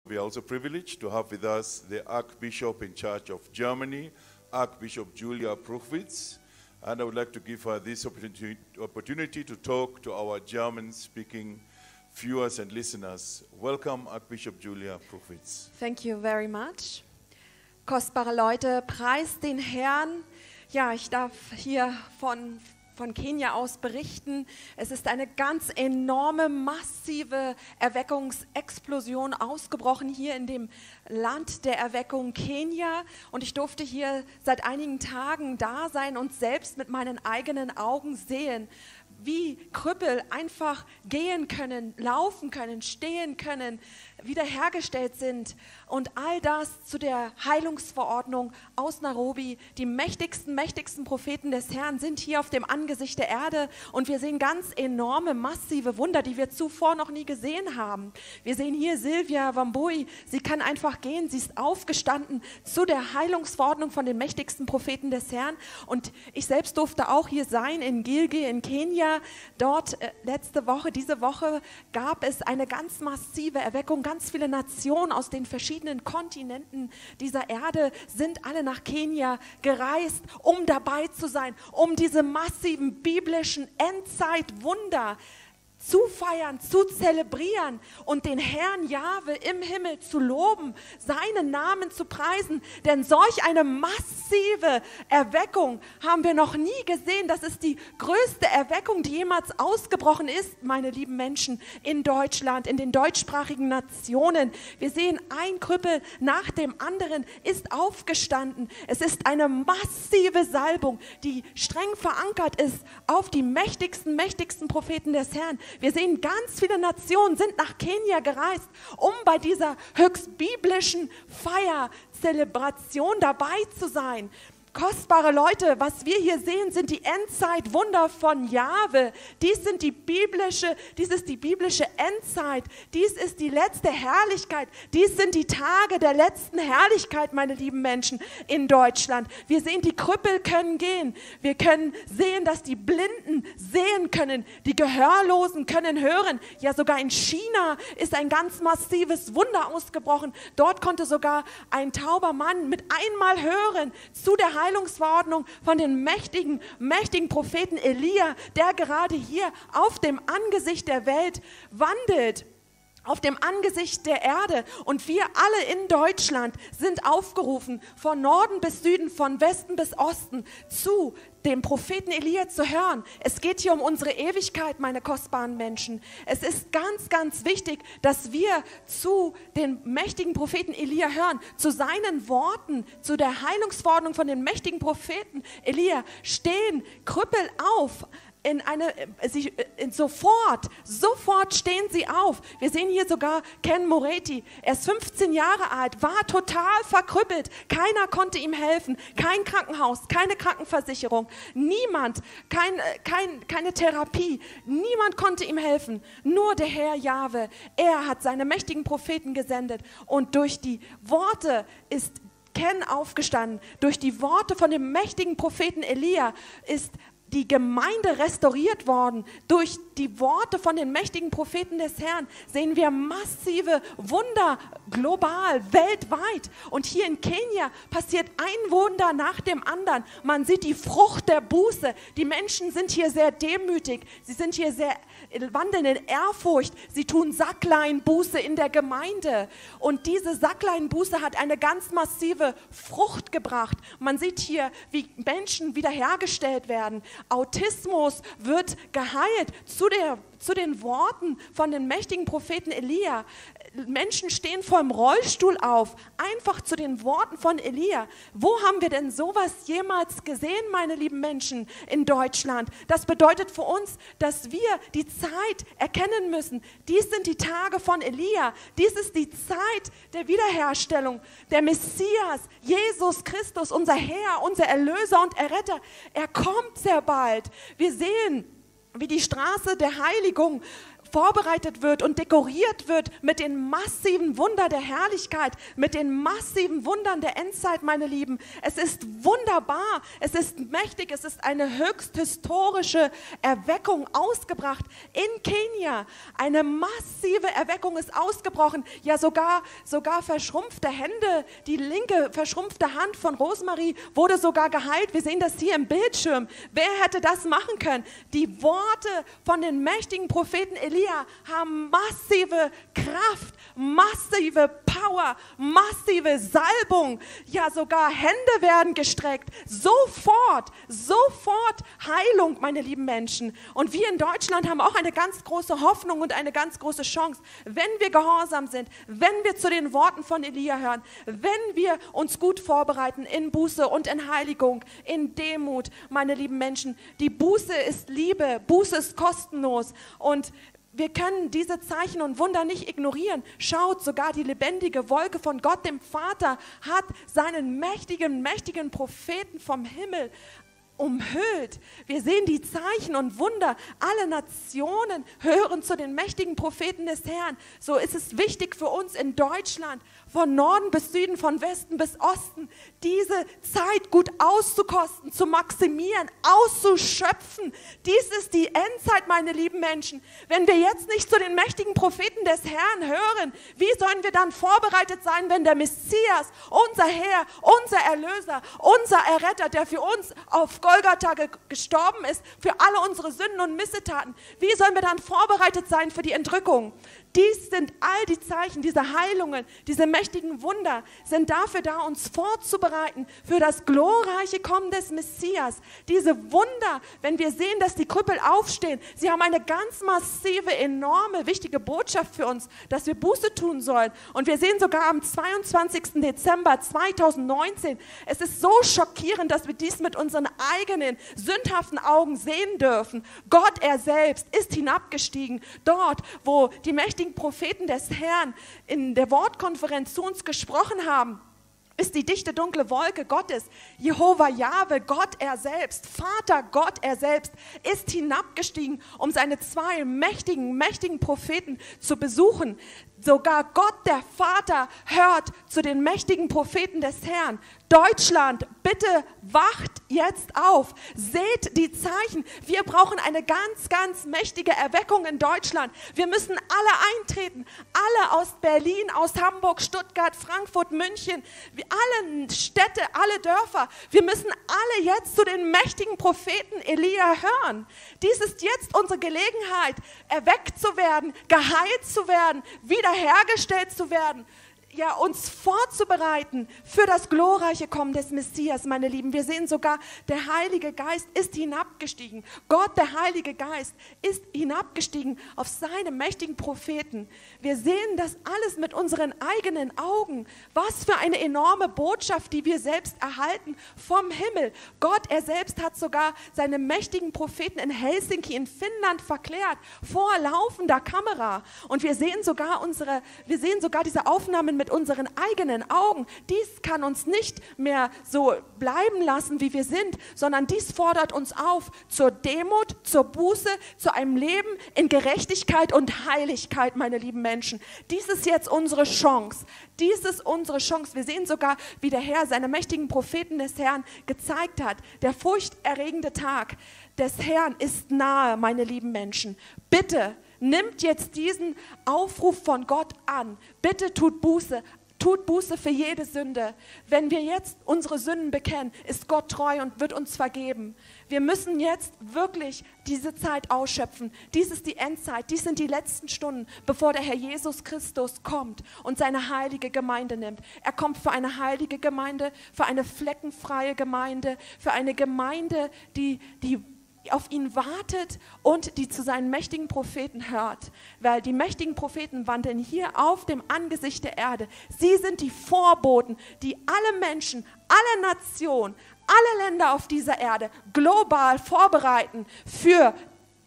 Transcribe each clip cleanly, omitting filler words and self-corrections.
We are also privileged to have with us the Archbishop in charge of Germany, Archbishop Julia Pruchwitz. And I would like to give her this opportunity to talk to our German-speaking viewers and listeners. Welcome, Archbishop Julia Pruchwitz. Thank you very much. Kostbare Leute, preist den Herrn. Ja, ich darf hier von Kenia aus berichten. Es ist eine ganz enorme, massive Erweckungsexplosion ausgebrochen hier in dem Land der Erweckung Kenia. Und ich durfte hier seit einigen Tagen da sein und selbst mit meinen eigenen Augen sehen, wie Krüppel einfach gehen können, laufen können, stehen können, wiederhergestellt sind. Und all das zu der Heilungsverordnung aus Nairobi. Die mächtigsten Propheten des Herrn sind hier auf dem Angesicht der Erde. Und wir sehen ganz enorme, massive Wunder, die wir zuvor noch nie gesehen haben. Wir sehen hier Silvia Wambui. Sie kann einfach gehen. Sie ist aufgestanden zu der Heilungsverordnung von den mächtigsten Propheten des Herrn. Und ich selbst durfte auch hier sein in Gilgil in Kenia. Dort diese Woche gab es eine ganz massive Erweckung. Ganz viele Nationen aus den verschiedenen Kontinenten dieser Erde sind alle nach Kenia gereist, um dabei zu sein, um diese massiven biblischen Endzeitwunder zu feiern, zu zelebrieren und den Herrn Jahwe im Himmel zu loben, seinen Namen zu preisen. Denn solch eine massive Erweckung haben wir noch nie gesehen. Das ist die größte Erweckung, die jemals ausgebrochen ist, meine lieben Menschen, in Deutschland, in den deutschsprachigen Nationen. Wir sehen, ein Krüppel nach dem anderen ist aufgestanden. Es ist eine massive Salbung, die streng verankert ist auf die mächtigsten Propheten des Herrn. Wir sehen, ganz viele Nationen sind nach Kenia gereist, um bei dieser höchst biblischen Feierzelebration dabei zu sein. Kostbare Leute, was wir hier sehen, sind die Endzeitwunder von Jahwe. Dies ist die biblische Endzeit. Dies ist die letzte Herrlichkeit. Dies sind die Tage der letzten Herrlichkeit, meine lieben Menschen, in Deutschland. Wir sehen, die Krüppel können gehen. Wir können sehen, dass die Blinden sehen können. Die Gehörlosen können hören. Ja, sogar in China ist ein ganz massives Wunder ausgebrochen. Dort konnte sogar ein tauber Mann mit einmal hören zu der Heilungsverordnung von den mächtigen Propheten Elia, der gerade hier auf dem Angesicht der Welt wandelt, auf dem Angesicht der Erde. Und wir alle in Deutschland sind aufgerufen, von Norden bis Süden, von Westen bis Osten, zu dem Propheten Elia zu hören. Es geht hier um unsere Ewigkeit, meine kostbaren Menschen. Es ist ganz wichtig, dass wir zu den mächtigen Propheten Elia hören, zu seinen Worten, zu der Heilungsverordnung von den mächtigen Propheten Elia. Stehen Krüppel auf. Sofort stehen sie auf. Wir sehen hier sogar Ken Moretti. Er ist 15 Jahre alt, war total verkrüppelt. Keiner konnte ihm helfen. Kein Krankenhaus, keine Krankenversicherung. Niemand, keine Therapie. Niemand konnte ihm helfen. Nur der Herr Jahwe. Er hat seine mächtigen Propheten gesendet. Und durch die Worte ist Ken aufgestanden. Durch die Worte von dem mächtigen Propheten Elia ist die Gemeinde restauriert worden. Durch die Worte von den mächtigen Propheten des Herrn sehen wir massive Wunder global, weltweit. Und hier in Kenia passiert ein Wunder nach dem anderen. Man sieht die Frucht der Buße. Die Menschen sind hier sehr demütig. Sie sind hier wandeln in Ehrfurcht. Sie tun Sackleinbuße in der Gemeinde. Und diese Sackleinbuße hat eine ganz massive Frucht gebracht. Man sieht hier, wie Menschen wiederhergestellt werden. Autismus wird geheilt zu den Worten von den mächtigen Propheten Elia. Menschen stehen vor dem Rollstuhl auf, einfach zu den Worten von Elia. Wo haben wir denn sowas jemals gesehen, meine lieben Menschen, in Deutschland? Das bedeutet für uns, dass wir die Zeit erkennen müssen. Dies sind die Tage von Elia. Dies ist die Zeit der Wiederherstellung. Der Messias, Jesus Christus, unser Herr, unser Erlöser und Erretter, er kommt sehr bald. Wir sehen, wie die Straße der Heiligung vorbereitet wird und dekoriert wird mit den massiven Wundern der Herrlichkeit, mit den massiven Wundern der Endzeit, meine Lieben. Es ist wunderbar, es ist mächtig, es ist eine höchst historische Erweckung ausgebracht in Kenia. Eine massive Erweckung ist ausgebrochen, ja sogar verschrumpfte Hände, die linke verschrumpfte Hand von Rosemarie wurde sogar geheilt. Wir sehen das hier im Bildschirm. Wer hätte das machen können? Die Worte von den mächtigen Propheten Elia haben massive Kraft, massive Power, massive Salbung. Ja, sogar Hände werden gestreckt. Sofort Heilung, meine lieben Menschen. Und wir in Deutschland haben auch eine ganz große Hoffnung und eine ganz große Chance, wenn wir gehorsam sind, wenn wir zu den Worten von Elia hören, wenn wir uns gut vorbereiten in Buße und in Heiligung, in Demut, meine lieben Menschen. Die Buße ist Liebe, Buße ist kostenlos und wir können diese Zeichen und Wunder nicht ignorieren. Schaut, sogar die lebendige Wolke von Gott, dem Vater, hat seinen mächtigen Propheten vom Himmel umhüllt. Wir sehen die Zeichen und Wunder. Alle Nationen hören zu den mächtigen Propheten des Herrn. So ist es wichtig für uns in Deutschland, von Norden bis Süden, von Westen bis Osten, diese Zeit gut auszukosten, zu maximieren, auszuschöpfen. Dies ist die Endzeit, meine lieben Menschen. Wenn wir jetzt nicht zu den mächtigen Propheten des Herrn hören, wie sollen wir dann vorbereitet sein, wenn der Messias, unser Herr, unser Erlöser, unser Erretter, der für uns auf Golgatha gestorben ist, für alle unsere Sünden und Missetaten, wie sollen wir dann vorbereitet sein für die Entrückung? Dies sind all die Zeichen, diese Heilungen, diese mächtigen Wunder sind dafür da, uns vorzubereiten für das glorreiche Kommen des Messias. Diese Wunder, wenn wir sehen, dass die Krüppel aufstehen, sie haben eine ganz massive, enorme, wichtige Botschaft für uns, dass wir Buße tun sollen. Und wir sehen sogar am 22. Dezember 2019, es ist so schockierend, dass wir dies mit unseren eigenen sündhaften Augen sehen dürfen. Gott, er selbst, ist hinabgestiegen, dort, wo die mächtigen Propheten des Herrn in der Wortkonferenz zu uns gesprochen haben, ist die dichte, dunkle Wolke Gottes. Jehova Jahwe, Gott er selbst, Vater Gott er selbst, ist hinabgestiegen, um seine zwei mächtigen Propheten zu besuchen. Sogar Gott, der Vater, hört zu den mächtigen Propheten des Herrn. Deutschland, bitte wacht jetzt auf. Seht die Zeichen. Wir brauchen eine ganz mächtige Erweckung in Deutschland. Wir müssen alle eintreten. Alle aus Berlin, aus Hamburg, Stuttgart, Frankfurt, München, alle Städte, alle Dörfer. Wir müssen alle jetzt zu den mächtigen Propheten Elia hören. Dies ist jetzt unsere Gelegenheit, erweckt zu werden, geheilt zu werden, wiederhergestellt zu werden. Ja, uns vorzubereiten für das glorreiche Kommen des Messias, meine Lieben. Wir sehen sogar, der Heilige Geist ist hinabgestiegen. Gott, der Heilige Geist, ist hinabgestiegen auf seine mächtigen Propheten. Wir sehen das alles mit unseren eigenen Augen. Was für eine enorme Botschaft, die wir selbst erhalten vom Himmel. Gott, er selbst hat sogar seine mächtigen Propheten in Helsinki, in Finnland verklärt, vor laufender Kamera. Und wir sehen sogar diese Aufnahmen mit unseren eigenen Augen. Dies kann uns nicht mehr so bleiben lassen, wie wir sind, sondern dies fordert uns auf zur Demut, zur Buße, zu einem Leben in Gerechtigkeit und Heiligkeit, meine lieben Menschen. Dies ist jetzt unsere Chance. Dies ist unsere Chance. Wir sehen sogar, wie der Herr seine mächtigen Propheten des Herrn gezeigt hat. Der furchterregende Tag des Herrn ist nahe, meine lieben Menschen. Bitte nimmt jetzt diesen Aufruf von Gott an. Bitte tut Buße für jede Sünde. Wenn wir jetzt unsere Sünden bekennen, ist Gott treu und wird uns vergeben. Wir müssen jetzt wirklich diese Zeit ausschöpfen. Dies ist die Endzeit, dies sind die letzten Stunden, bevor der Herr Jesus Christus kommt und seine heilige Gemeinde nimmt. Er kommt für eine heilige Gemeinde, für eine fleckenfreie Gemeinde, für eine Gemeinde, die auf ihn wartet und die zu seinen mächtigen Propheten hört. Weil die mächtigen Propheten wandeln hier auf dem Angesicht der Erde. Sie sind die Vorboten, die alle Menschen, alle Nationen, alle Länder auf dieser Erde global vorbereiten für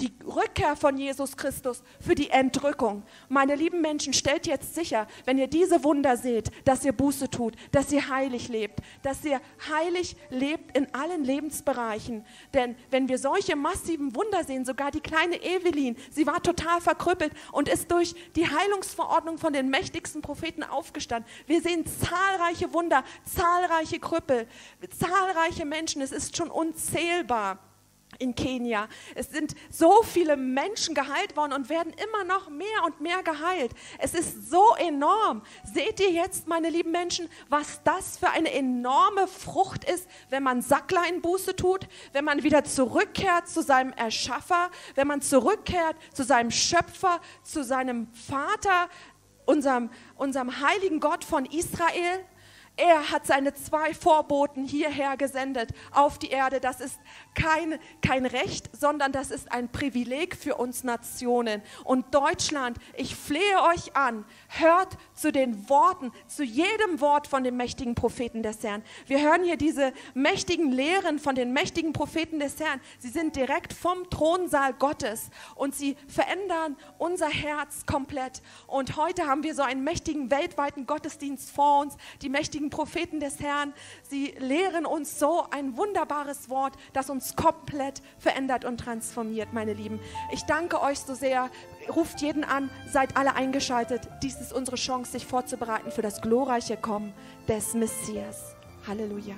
die Rückkehr von Jesus Christus für die Entrückung. Meine lieben Menschen, stellt jetzt sicher, wenn ihr diese Wunder seht, dass ihr Buße tut, dass ihr heilig lebt, dass ihr heilig lebt in allen Lebensbereichen. Denn wenn wir solche massiven Wunder sehen, sogar die kleine Evelyn, sie war total verkrüppelt und ist durch die Heilungsverordnung von den mächtigsten Propheten aufgestanden. Wir sehen zahlreiche Wunder, zahlreiche Krüppel, zahlreiche Menschen. Es ist schon unzählbar in Kenia. Es sind so viele Menschen geheilt worden und werden immer noch mehr und mehr geheilt. Es ist so enorm. Seht ihr jetzt, meine lieben Menschen, was das für eine enorme Frucht ist, wenn man Sackleinbuße tut, wenn man wieder zurückkehrt zu seinem Erschaffer, wenn man zurückkehrt zu seinem Schöpfer, zu seinem Vater, unserem heiligen Gott von Israel. Er hat seine 2 Vorboten hierher gesendet auf die Erde. Das ist kein Recht, sondern das ist ein Privileg für uns Nationen. Und Deutschland, ich flehe euch an, hört zu den Worten, zu jedem Wort von dem mächtigen Propheten des Herrn. Wir hören hier diese mächtigen Lehren von den mächtigen Propheten des Herrn. Sie sind direkt vom Thronsaal Gottes und sie verändern unser Herz komplett. Und heute haben wir so einen mächtigen weltweiten Gottesdienst vor uns, die mächtigen Propheten des Herrn. Sie lehren uns so ein wunderbares Wort, das uns komplett verändert und transformiert, meine Lieben. Ich danke euch so sehr. Ruft jeden an, seid alle eingeschaltet. Dies ist unsere Chance, sich vorzubereiten für das glorreiche Kommen des Messias. Halleluja.